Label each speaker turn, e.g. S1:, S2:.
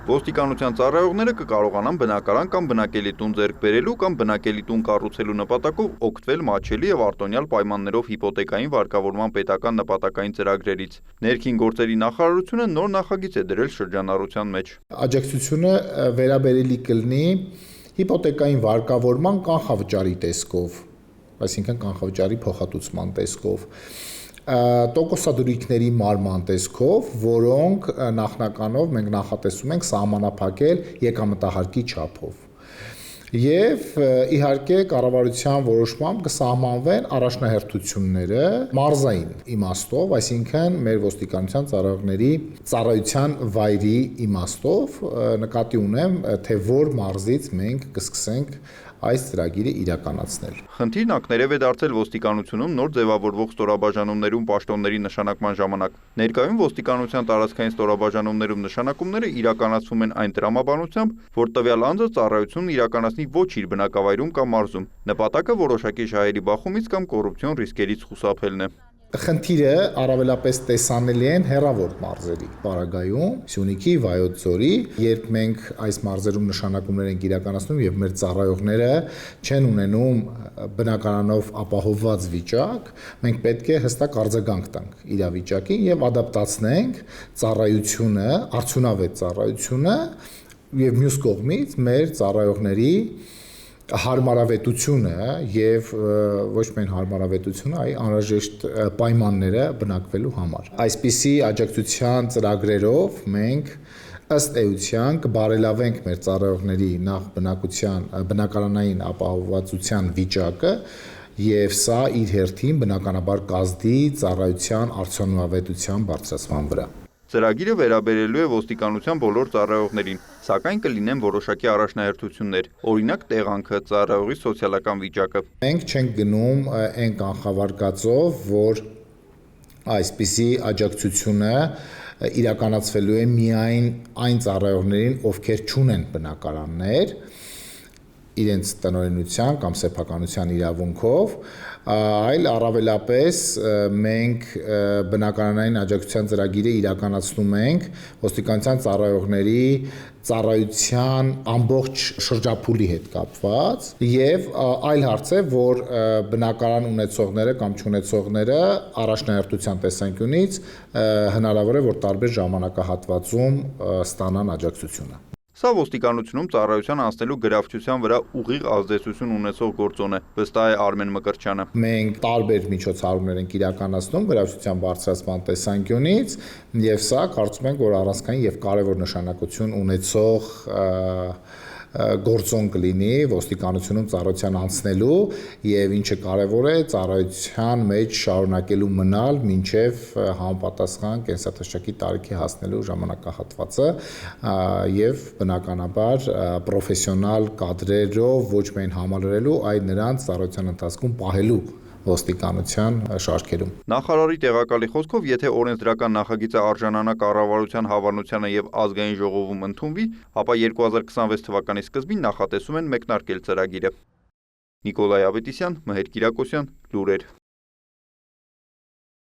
S1: Ոստիկանության ծառայողները կկարողանան բնակարան կամ բնակելի տուն ձեռք բերելու կամ բնակելի տուն կառուցելու նպատակով օգտվել մատչելի եւ արտոնյալ պայմաններով հիպոթեկային վարկավորման պետական նպատակային ծրագրերից։ Ներքին գործերի նախարարությունը նոր նախագիծ է դրել շրջանառության մեջ։
S2: Աջակցությունը վերաբերելի կլինի հիպոթեկային վարկավորման կանխավճարի տեսքով, այսինքն կանխավճարի փոխհատուցման տեսքով, տոկոսադրույքների մարման տեսքով, որոնք նախնականով մենք նախատեսում ենք սահմանափակել եկամտահարկի չափով։ Եվ իհարկե կառավարության որոշմամբ կսահմանվեն առաջնահերթությունները մարզային իմաստով, այսինքն մեր ոստիկանության ծառայողների ծառայության վայրի իմաստով, նկատի ունեմ, թե որ մարզից մենք կսկսենք այս ծրագիրը իրականացնել։
S1: Խնդիրն ակներև է դարձել ոստիկանությունում նոր ձևավորվող ստորաբաժանումներում պաշտոնների նշանակման ժամանակ։ Ներկայում ոստիկանության տարածքային ստորաբաժանումներում նշանակումները իրականացվում են այն տրամաբանությամբ, որ տվյալ անձը ծառայությունն իրականացնի ոչ իր բնակավայրում կամ մարզում։ Նպատակը որոշակի շահերի բախումից կամ կոռուպցիոն ռիսկերից խուսափելն է։
S2: Խնդիրը առավելապես տեսանելի են հեռավոր մարզերի պարագայում, Սյունիքի, Վայոց ձորի, երբ մենք այս մարզերում նշանակումներ ենք իրականացնում եւ մեր ծառայողները չեն ունենում բնակարանով ապահովված վիճակ, մենք պետք է հստակ արձագանք տանք իրավիճակին եւ ադապտացնենք ծառայությունը, արդյունավետ ծառայությունը եւ մյուս կողմից մեր ծառայողների հարմարավետությունը եւ ոչ միայն հարմարավետությունը, այլ անհրաժեշտ պայմանները բնակվելու համար։ Այսպիսի աջակցության ծրագրերով մենք ըստ էության կբարելավենք մեր ծառայողների նախ բնակարանային ապահովվածության վիճակը եւ սա իր հերթին բնականաբար կազդի ծառայության արդյունավետության բարձրացման վրա։
S1: Ծրագիրը վերաբերելու է ոստիկանության բոլոր ծառայողներին, սակայն կլինեն որոշակի առաջնահերթություններ, օրինակ տեղանքը, ծառայողի սոցիալական վիճակը։
S2: Մենք չենք գնում այն կանխավարկածով, որ այսպիսի աջակցությունը իրականացվելու է միայն այն ծառայողներին, ովքեր չունեն բնակարաններ, իրենց տնօրինության կամ սեփականության իրավունքով, այլ առավելապես մենք բնակարանային աջակցության ծրագիրը իրականացնում ենք ոստիկանության ծառայողների ծառայության ամբողջ շրջափուլի հետ կապված եւ այլ հարց է, որ բնակարան ունեցողները կամ չունեցողները առաջնահերթության տեսանկյունից հնարավոր է, որ տարբեր ժամանակահատվածում ստանան աջակցությունը։
S1: Սա ոստիկանությունում ծառայության անցնելու գրավչության վրա ուղիղ ազդեցություն ունեցող գործոն է, վստահ է Արմեն Մկրտչյանը։
S2: Մենք տարբեր միջոցառումներ ենք իրականացնում գրավչության բարձրացման տեսանկյունից եւ սա կարծում ենք, որ առանցքային եւ կարեւոր նշանակություն ունեցող գործոն կլինի ոստիկանությունում ծառայության անցնելու եւ ինչը կարեւոր է ծառայության մեջ շարունակելու մնալ մինչեւ համապատասխան կենսաթշակի տարիքի հասնելու ժամանակահատվածը եւ բնականաբար պրոֆեսիոնալ կադրերով ոչ միայն համալրելու, այլ նրանց ծառայության ընթացքում պահելու ոստիկանության շարքերում։
S1: Նախարարի տեղակալի խոսքով, եթե օրենսդրական նախագիծը արժանանա կառավարության հավանությանը եւ ազգային ժողովում ընդունվի, ապա 2026 թվականի սկզբին նախատեսում են մեկնարկել ծրագիրը։ Նիկոլայ Ավետիսյան, Մհեր Կիրակոսյան, լուրեր։